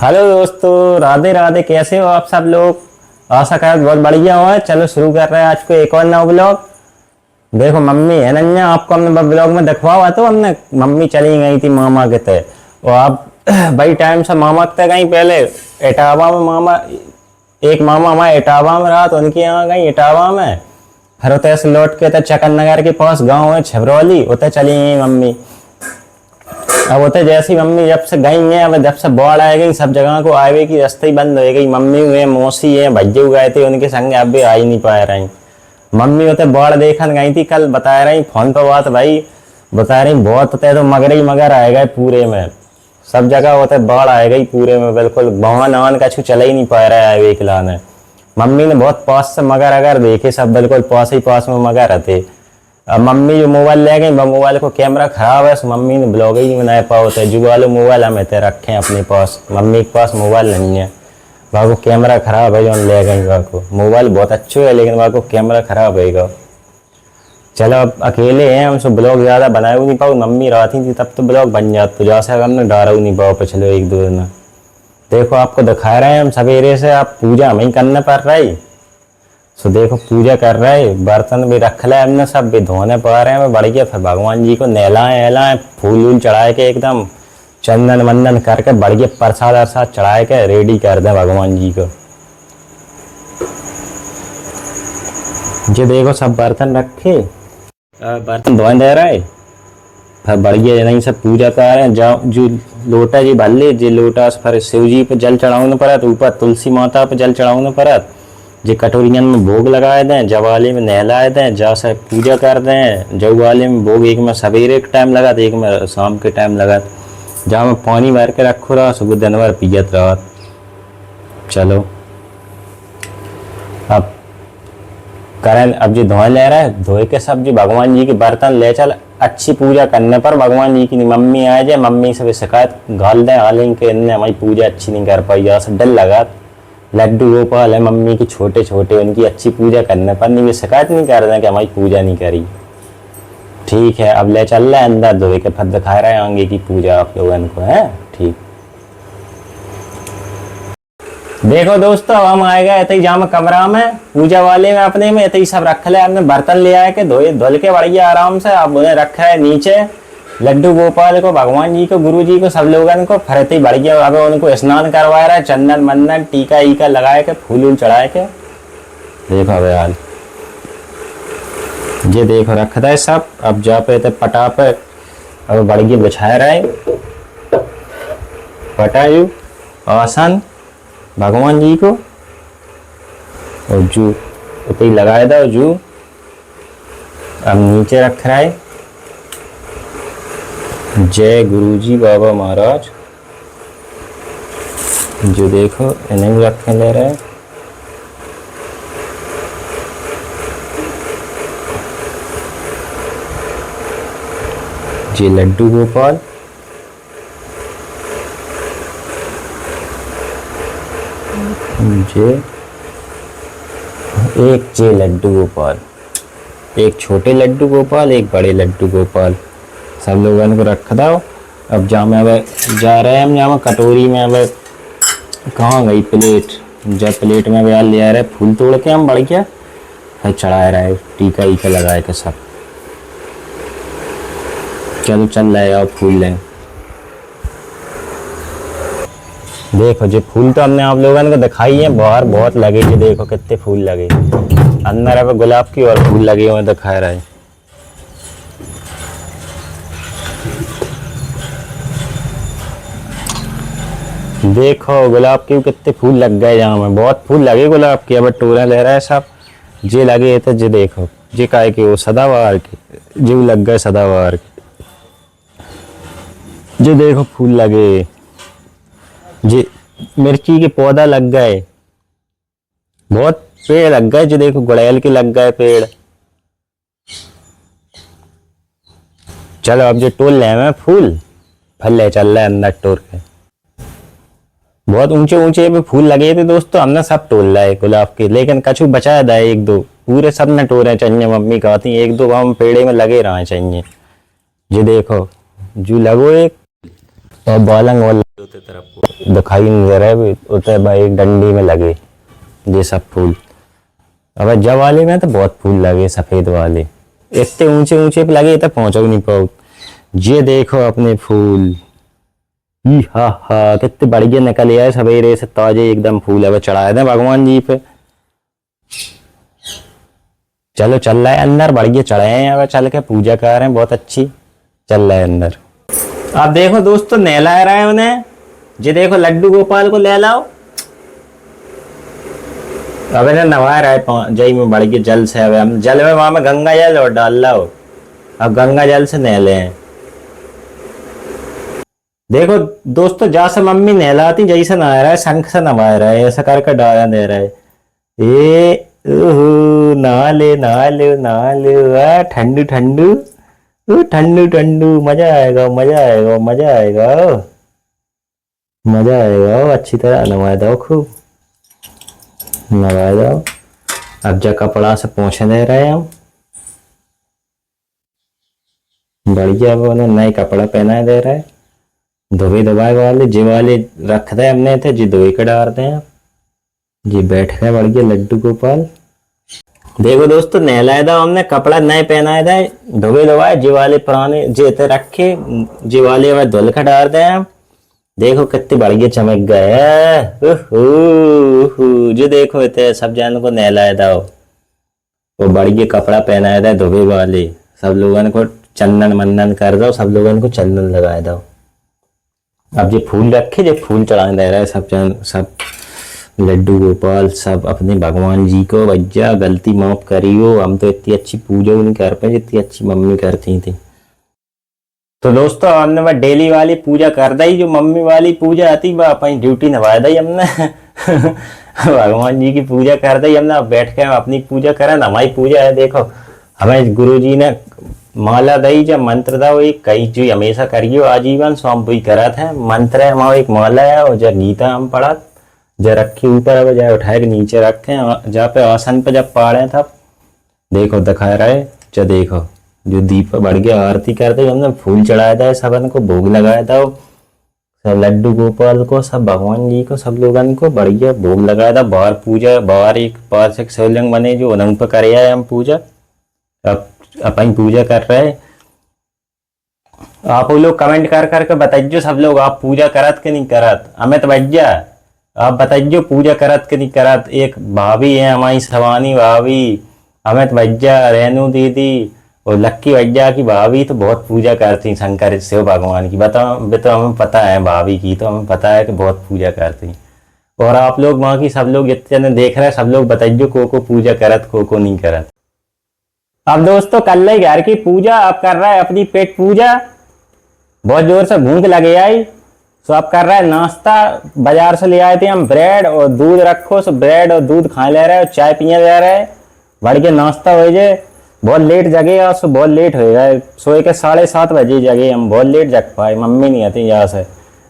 Hello दोस्तों, राधे राधे। कैसे हो आप सब लोग? आशा कर बहुत बढ़िया हो। चलो शुरू कर रहे हैं आज को एक और नया ब्लॉग। देखो मम्मी है नन्या, आपको हमने ब्लॉग में दिखवा हुआ तो हमने मम्मी चली गई थी मामा के तय। और आप बड़ी टाइम से मामा के तय गई। पहले इटावा में मामा, एक मामा हमारे इटावा में रहा तो उनके यहाँ गई इटावा में। फिर उतने से लौट के तय चकन नगर के पास गाँव है छिबरौली, उतने चली गई मम्मी। अब होते जैसी मम्मी जब से गई है, अब जब से बाढ़ आ गई सब जगह को आवे की रास्ते ही बंद हो गई। मम्मी हुए मौसी है भज्जे गए थे उनके संग, अब भी आ ही नहीं पा रही। मम्मी होते बाढ़ देखन गई थी कल, बता रही फोन पर बात भाई, बता रही बहुत होते तो मगर ही मगर आए गए पूरे में। सब जगह होते बाढ़ आए गई पूरे में, बिल्कुल वाहन वाहन कछु चल ही नहीं पा रहा है एक लाने। मम्मी ने बहुत पास से मगर अगर देखे, सब बिल्कुल पास ही पास में मगर थे। अब मम्मी जो मोबाइल ले गई, मोबाइल को कैमरा खराब है, मम्मी ने ब्लॉग ही नहीं बना पाते। जो वाले मोबाइल हमें तो रखे हैं अपने पास, मम्मी के पास मोबाइल नहीं है। वहाँ को कैमरा खराब है जो हम ले गई। वहाँ को मोबाइल बहुत अच्छे है लेकिन वहाँ को कैमरा खराब है। चलो अब अकेले हैं हम, सब ब्लॉग ज़्यादा बनाए नहीं पाओ। मम्मी रहती थी तब तो ब्लॉग बन जाता, तो जैसे हमने डारा नहीं पाओ पिछले एक दो दिन। देखो आपको दिखा रहे हैं हम सवेरे से, आप पूजा हमें ही करना पड़ रही। सो देखो पूजा कर रहे, बर्तन भी रख ले हमने, सब भी धोने पा रहे हैं बढ़िया। फिर भगवान जी को नहलाएं फूल वूल चढ़ाए के एकदम चंदन वंदन करके बढ़िया प्रसाद अरसाद चढ़ाए के रेडी कर दें भगवान जी को। ये देखो सब बर्तन रखे, बर्तन धोने दे रहे। फिर बढ़िया नहीं सब पूजा कर रहे हैं। जो लोटा जी भर ले, जो लोटा फिर शिव जी पे जल चढ़ाने पड़त, ऊपर तुलसी माता पे जल चढ़ाने पड़त। जे कटोरियन में भोग लगाए दें, जवाले में नहलाए दें, जा से पूजा कर दें। जब वाले में भोग एक में सवेरे के टाइम लगा, एक में शाम के टाइम लगा। जहाँ में पानी भर के रखो रहा, सुबह दिन भर पियत रहा। चलो अब करें, अब जी धोए ले रहा है, धोए के सब जी भगवान जी के बर्तन ले चल अच्छी पूजा करने पर भगवान जी की। मम्मी आए जाए, मम्मी से भी शिकायत घाल दें हालें के इनने हमारी पूजा अच्छी नहीं कर पाई। जैसे डर लगा लड्डू गोपाल है मम्मी की छोटे छोटे, उनकी अच्छी पूजा करने पर नहीं, वे शिकायत नहीं कर रहे हैं कि हमारी पूजा नहीं करी। ठीक है अब ले चल रहे अंदर धोए के, फिर दिखा रहे हैं आगे की पूजा आप लोगों को है। ठीक देखो दोस्तों, अब हम आए गए इतनी जाम कमरा में पूजा वाले में अपने में, इतनी सब रख ले हमने बर्तन ले आए के धोए धुल के बढ़िया आराम से। अब उन्हें रखा है नीचे लड्डू गोपाल को, भगवान जी को, गुरु जी को, सब लोगों को फरती बढ़िया। अब उनको स्नान करवा रहा है, चंदन मंदन टीका ईका लगाए के फूल वूल चढ़ाए के। देखो अब यार ये देखो रखता है सब। अब जा पे पटा पे अब बढ़िया बिछाए रहे पटायु आसन भगवान जी को, और जू उतई लगाए दो जू। अब नीचे रख रहा है जय गुरुजी बाबा महाराज। जो देखो इन्हें भी रखे ले रहे हैं। जी लड्डू गोपाल, जे एक जे लड्डू गोपाल, एक छोटे लड्डू गोपाल, एक बड़े लड्डू गोपाल, सब लोगों को रख दो। अब जा में अब जा रहे हैं हम, जहाँ कटोरी में अब कहाँ गई प्लेट, जब प्लेट में अब ले आ रहे फूल तोड़ के हम बढ़िया फिर चढ़ा रहे टीका ईका लगाए के सब। चलो चल रहे और फूल लें। देखो जो फूल तो हमने आप लोगों को दिखाई है, बाहर बहुत लगे। जो देखो कितने फूल लगे, अंदर अब गुलाब की और फूल लगे हुए दिखा रहे। देखो गुलाब के कितने फूल लग गए, जहाँ में बहुत फूल लगे गुलाब के। अब टोरा ले रहा है सब, जे लगे थे जे देखो जे काय के वो सदाबहार के, जो लग गए सदाबहार के। जे देखो फूल लगे, जे मिर्ची के पौधा लग गए, बहुत पेड़ लग गए। जो देखो गुड़ैल के लग गए पेड़। चलो अब जो टोल ले में फूल फल ले चल रहे अंदर टोर के। बहुत ऊंचे ऊंचे पे फूल लगे थे दोस्तों, हमने सब तोड़ लाए गुलाब के, लेकिन कछु बचाया था एक दो, पूरे सब ने टोरे चाहिए। मम्मी कहती एक दो हम पेड़े में लगे रहे चाहिए। ये देखो जो लगो एक, और बालंग और तरफ दिखाई नहीं दे रहे उतरे भाई डंडी में लगे ये सब फूल। अब जब वाले में तो बहुत फूल लगे सफेद वाले, इतने ऊंचे ऊंचे पे लगे तो पहुंच नहीं पाओ। ये देखो अपने फूल, हा हा कितने बढ़िया निकले आए सवेरे से ताजे एकदम फूल। अब चढ़ाए थे भगवान जी पे। चलो चल रहा है अंदर, बढ़िया चढ़े हैं। अब चल के पूजा कर रहे हैं बहुत अच्छी, चल रहा है अंदर। अब देखो दोस्तों नहला रहा है उन्हें, ये देखो लड्डू गोपाल को ले लाओ। अब इन्हें नवा रहा है जई में बढ़ के जल से। अब हम जल में वहां में गंगा जल और डाल लाओ, अब गंगा जल से नहले हैं। देखो दोस्तों जैसे मम्मी नहलाती जैसे नहा रहा है, शंख से नहा रहा है, ऐसा करके डाला दे रहा है। ये नहा ले नहा ले नहा ले, ठंडू ठंडू ठंडू ठंडू, मजा आएगा मजा आएगा मजा आएगा मजा आएगा। अच्छी तरह नवा दो, खूब नवा दो। अब जा कपड़ा से पोंछे दे रहे हैं हम बढ़िया। वो नए कपड़ा पहना दे रहे हैं, धोबे दबाए वाले जी वाले रख दे हमने थे जी, धोई के डालते हैं जी। बैठ गए बढ़िया लड्डू गोपाल। देखो दोस्तों नहलाए था हमने, कपड़ा नए पहनाए थे, धोबे दबाए जी वाले पुराने जेते रखे जी वाले अब धुल के डाल दे हम। देखो कितने बढ़िया चमक गए। जो देखो इतने सब जन को नहलाया था, वो बढ़िया कपड़ा पहनाया था धोबे वाले। सब लोगों को चंदन मंदन कर दो, सब लोगों को चंदन लगाया दो। अब ये फूल रखे, जो फूल चढ़ाने दे रहा है सब जन, सब लड्डू गोपाल सब अपने भगवान जी को। भैया गलती माफ करियो, हम तो इतनी अच्छी पूजा नहीं कर पाए जितनी अच्छी मम्मी करती थी। तो दोस्तों हमने वह डेली वाली पूजा कर दी, जो मम्मी वाली पूजा आती वह अपनी ड्यूटी निभा दी हमने। भगवान जी की पूजा कर दी हमने, अब बैठ के हम अपनी पूजा करें। हमारी पूजा है देखो, हमें गुरु जी ने माला दी, जब मंत्र था वही कई जो हमेशा करियो आजीवन, सो हम वही करा था। मंत्र है हमारा एक माला है, और जब गीता हम पढ़ा जब रखी ऊपर, अब जाए उठाए के नीचे रखे, जहाँ पे आसन पे जब पढ़े तब देखो दिखा रहे। जो देखो जो दीप बढ़ गया, आरती करते हमने, फूल चढ़ाया था सबन को, भोग लगाया था सब लड्डू गोपाल को, सब भगवान जी को, सब लोगन को बढ़िया भोग लगाया था। बाहर पूजा, बाहर एक पास एक शिवलिंग बने जो उन्हीं पे करे है हम पूजा। अब अपन पूजा कर रहे। आप लोग कमेंट कर करके बताइए सब लोग, आप पूजा करत के नहीं करत। अमित भैया आप बताइए पूजा करत के नहीं करत। एक भाभी है हमारी सवानी भाभी, अमित भैया, रेनू दीदी और लक्की भैया की भाभी तो बहुत पूजा करती शंकर शिव भगवान की। बताओ तो हमें पता है, भाभी की तो हमें पता है कि बहुत पूजा करती। और आप लोग वहाँ की सब लोग जितने देख रहे हैं सब लोग बताइए को पूजा करत को नहीं करत। अब दोस्तों कल ही घर की पूजा, अब कर रहा है अपनी पेट पूजा। बहुत जोर से भूख लगे आई, सो अब कर रहा है नाश्ता। बाजार से ले आए थे हम ब्रेड और दूध रखो, सो ब्रेड और दूध खा ले रहे, चाय पिए जा रहे, बढ़िया नाश्ता हो जाए। बहुत लेट जगे आज, सो बहुत लेट हो गए, सोए के 7:30 बजे जगे हम, बहुत लेट जग पाए, मम्मी नहीं आती यहाँ से।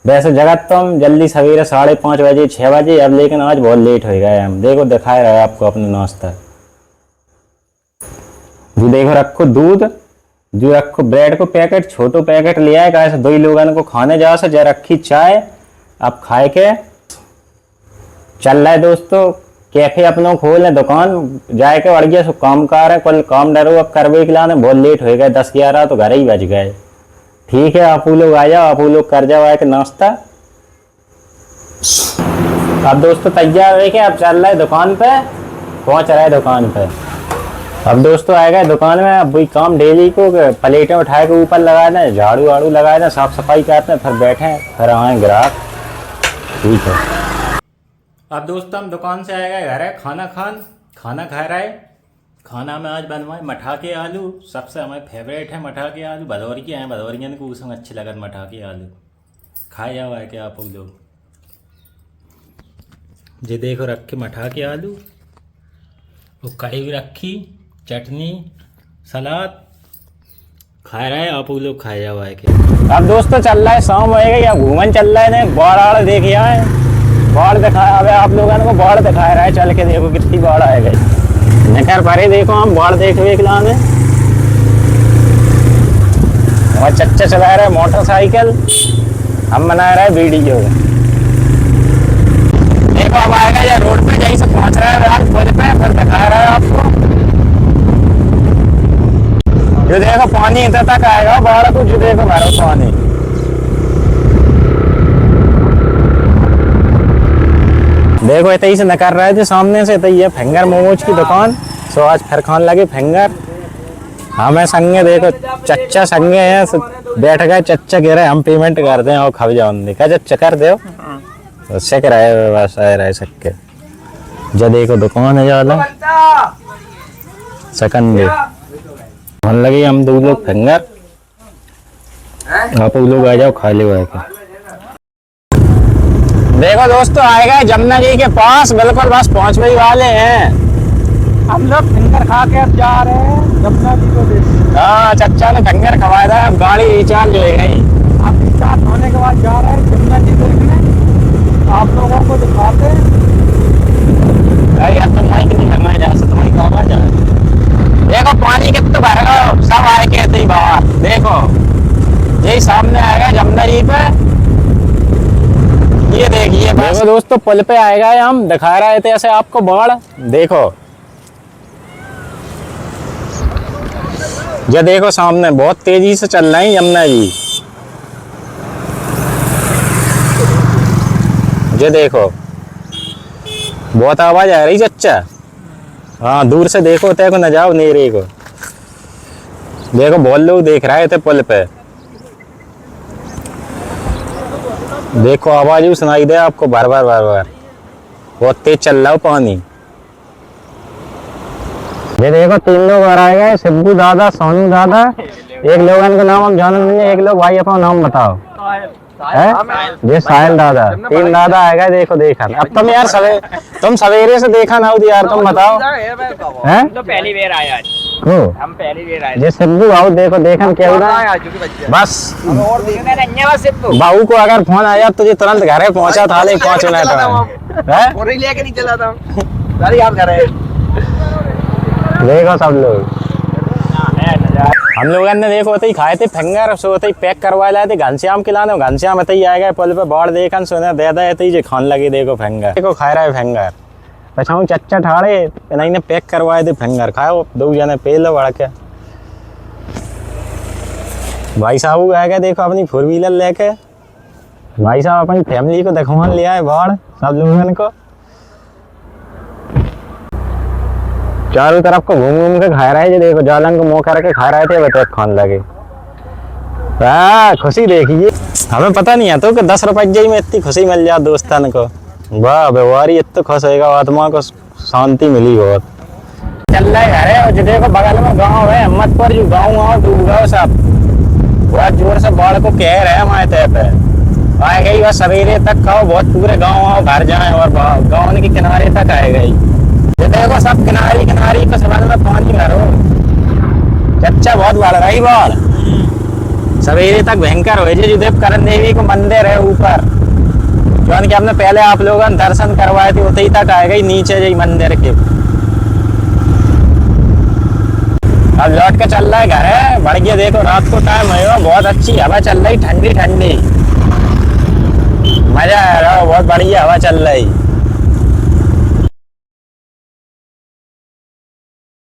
वैसे जगत तो हम जल्दी सवेरे 5:30 बजे 6 बजे, अब लेकिन आज बहुत लेट हो गए हम। देखो दिखाए रहा है आपको अपना नाश्ता। जो देखो रखो दूध, जो रखो ब्रेड को पैकेट, छोटो पैकेट ले आए कैसे 2 लोगों को खाने जा से, जा रखी चाय। अब खाए के चल रहा है दोस्तों कैफे अपनों खोल दुकान जाए के बढ़िया सो काम कर है। कल काम डरो अब करवे के लाने, बहुत लेट हो गए 10-11 तो घर ही बज गए। ठीक है आप लोग आ जाओ, आप लोग कर जाओ आके नाश्ता। अब दोस्तों तैयार है कि अब चल रहा है दुकान पे, पहुंच रहा है दुकान पे। अब दोस्तों आ गए दुकान में, अब वही काम डेली को प्लेटें उठाए के ऊपर लगाए दें, झाड़ू वाड़ू लगाए दें, साफ सफाई करते हैं, फिर बैठे फिर आए ग्राहक। ठीक है अब दोस्तों हम दुकान से आए गए घर है, खाना खा रहा है। खाना में आज बनवाए मठाके आलू, सबसे हमारे फेवरेट है मठाके आलू। भदौरी के हैं, भदौरियन को उसमें अच्छे लगन मठाके आलू। खाए जाओ है क्या आप लोग। ये देखो रखे मठाके आलू, वो कड़ी भी रखी, चटनी, सलाद। खा रहा है आप लोग, खाए जाओ है क्या। अब दोस्तों चल रहा है शाम होएगा या घूमन चल रहा है, बाढ़ देखिए आए, बाढ़ दिखाया। अब आप लोगों को बाढ़ दिखा रहा है, चल के देखो कितनी बाढ़ आ गई। निकर परे देखो हम बाढ़ देखो एक लाने, और चच्चा चला रहा है मोटरसाइकिल। हम बना रहे वीडियो। देखो अब आएगा या रोड पे यहीं से पहुंच रहा है आज पुल पे, फिर दिखा रहा है आपको। ये देखो पानी इधर तक आएगा बाहर कुछ, देखो भरो पानी। देखो इतनी से नकार रहे थे सामने से, तो ये फिंगर मोमोज की दुकान। सो आज फिर खान लगे फिंगर। हमें संगे देखो चच्चा संगे हैं, बैठ गए चच्चा कह रहे हम पेमेंट कर दें और खा जाओ। देखा चच्चा कर दो उससे कराए व्यवसाय रह सके। जब देखो दुकान है ज्यादा सेकंड मन लगे हम दो लोग फिंगर, आप लोग आ जाओ खा ले। देखो दोस्तों आएगा जमुना जी के पास, बिल्कुल बस पहुंचने ही वाले हैं। हम लोग फिंगर खा के अब जा रहे हैं जमुना जी को देखने। हाँ चच्चा ने फिंगर खवाया था, अब गाड़ी रिचार्ज हो गई। अब रिचार्ज होने के बाद जा रहे हैं जमुना जी देखने, आप लोगों को दिखाते हैं। यार तो माइक नहीं करना जा सकता, माइक आवाज आ। देखो पानी कितना भर गया, सब आए कहते ही बाहर। देखो यही सामने आएगा जमुना जी पे, ये देखिए। देखो दोस्तों पुल पे आएगा, हम दिखा रहे थे ऐसे आपको बाढ़। देखो ये देखो सामने बहुत तेजी से चल रही यमुना जी। ये देखो बहुत आवाज आ रही चच्चा। हाँ दूर से देखो तय को न जाओ नेरे को। देखो बहुत लोग देख रहे थे पुल पे। देखो आवाज भी सुनाई दे आपको बार बार बार बार, बहुत तेज चल रहा है पानी। ये देखो 3 लोग आ रहे हैं, सिब्बू दादा, सोनू दादा। एक लोग का नाम हम जान नहीं, एक लोग भाई अपना नाम बताओ। है ये साहिल दादा, 3 दादा आएगा। देखो देखा अब तुम यार तुम सवेरे से देखा ना यार, तुम बताओ। हैं तो पहली बार आया को हम पहली बार आए। ये सिब्बू आओ देखो देखन क्या हुआ बस। और देखने नहीं है सिब्बू। बाबू को अगर फोन आया तुझे तुरंत घर पे पहुंचा था, ले 5 मिनट है। और लेके नहीं चला था सारी याद कर रहे। देखो सब लोग हम लोगों ने देखो ही खाए थे फिंगर, सो ही पैक करवा लाए थे घनश्याम के लाने। घनश्याम ही आएगा पुल पे बाढ़ देखन सोने दे दे जो खान लगे। देखो फिंगर देखो खा रहा है फिंगर। पछाऊ चच्चा ठाड़े इन्हीं ने पैक करवाए थे फिंगर, खाओ 2 जने पे लो बढ़ के। भाई साहब आएगा देखो अपनी 4 व्हीलर लेके। भाई साहब अपनी फैमिली को दिखवाने ले आए बाढ़ सब लोगों को। चारों तरफ को घूम घूम के खा रहे थे। देखो जालन को मुँह करके खा रहे थे, बता खान लगे। खुशी देखिए, हमें पता नहीं है तो कि 10 रुपये में इतनी खुशी मिल जाए दोस्तन को। वाह व्यवहारी इतना खुश होगा, आत्मा को शांति मिली बहुत। चल रहा है घर, देखो बगल में गांव है हिम्मतपुर, जो गाँव डूब गए सब। बहुत जोर से बाढ़ को कह रहे हैं हमारे तय पे आए गई। बस सवेरे तक खाओ, बहुत पूरे गाँव घर जाए और गाँव के किनारे तक आए गई। देखो सब किनारी किनारी को समझ में पानी भरो। चच्चा बहुत बढ़ रही बाढ़, सवेरे तक भयंकर हो जो देव करण देवी को मंदिर है ऊपर, जो कि हमने पहले आप लोगों ने दर्शन करवाए थे, उतनी तक आ गई नीचे जी मंदिर के। अब लौट के चल रहा है घर है बढ़ गया। देखो रात को टाइम है, बहुत अच्छी हवा चल रही, ठंडी ठंडी, मजा आ रहा है, बहुत बढ़िया हवा चल रही।